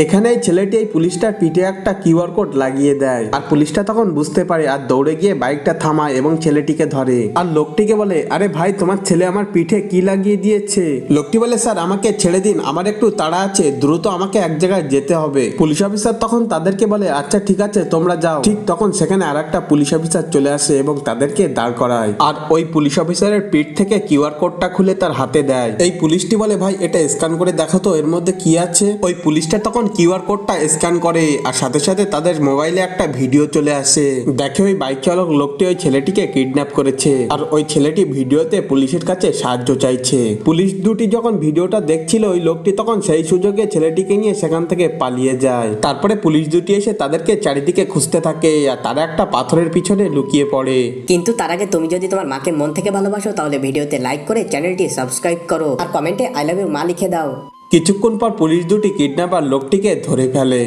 এখানে এই ছেলেটি এই পুলিশটার পিঠে একটা কিউআর কোড লাগিয়ে দেয় আর পুলিশটা তখন বুঝতে পারে আর দৌড়ে গিয়ে বাইকটা থামায় এবং ছেলেটিকে ধরে আর লোকটিকে বলে, আরে ভাই তোমার ছেলে আমার পিঠে কি লাগিয়ে দিয়েছে। লোকটি বলে, স্যার আমাকে ছেড়ে দিন, আমার একটু তাড়া আছে, দ্রুত আমাকে এক জায়গায় যেতে হবে। পুলিশ অফিসার তখন তাদেরকে বলে, আচ্ছা ঠিক আছে তোমরা যাও। ঠিক তখন সেখানে আর একটা পুলিশ অফিসার চলে আসে এবং তাদেরকে দাঁড় করায় আর ওই পুলিশ অফিসারের পিঠ থেকে কিউআর কোডটা খুলে তার হাতে দেয়। এই পুলিশটি বলে, ভাই এটা স্ক্যান করে দেখো তো এর মধ্যে কি আছে। ওই পুলিশটা তখন কিউআর কোডটা স্ক্যান করে আর সাথে সাথে তাদের মোবাইলে একটা ভিডিও চলে আসে। দেখে ওই বাইক চালক লোকটি ওই ছেলেটিকে কিডন্যাপ করেছে আর ওই ছেলেটি ভিডিওতে পুলিশের কাছে সাহায্য চাইছে। পুলিশ দুটি যখন ভিডিওটা দেখছিল ওই লোকটি তখন সেই সুযোগে ছেলেটিকে নিয়ে সেখান থেকে পালিয়ে যায়। তারপরে পুলিশ দুটি এসে তাদেরকে চারিদিকে খুঁজতে থাকে আর তারা একটা পাথরের পিছনে লুকিয়ে পড়ে। কিন্তু তার আগে তুমি যদি তোমার মাকে মন থেকে ভালোবাসো তাহলে ভিডিওতে লাইক করে চ্যানেলটি সাবস্ক্রাইব করো আর কমেন্টে আই লাভ ইউ মা লিখে দাও। কিছুক্ষণ পর পুলিশ দুটি কিডন্যাপার লোকটিকে ধরে ফেলে।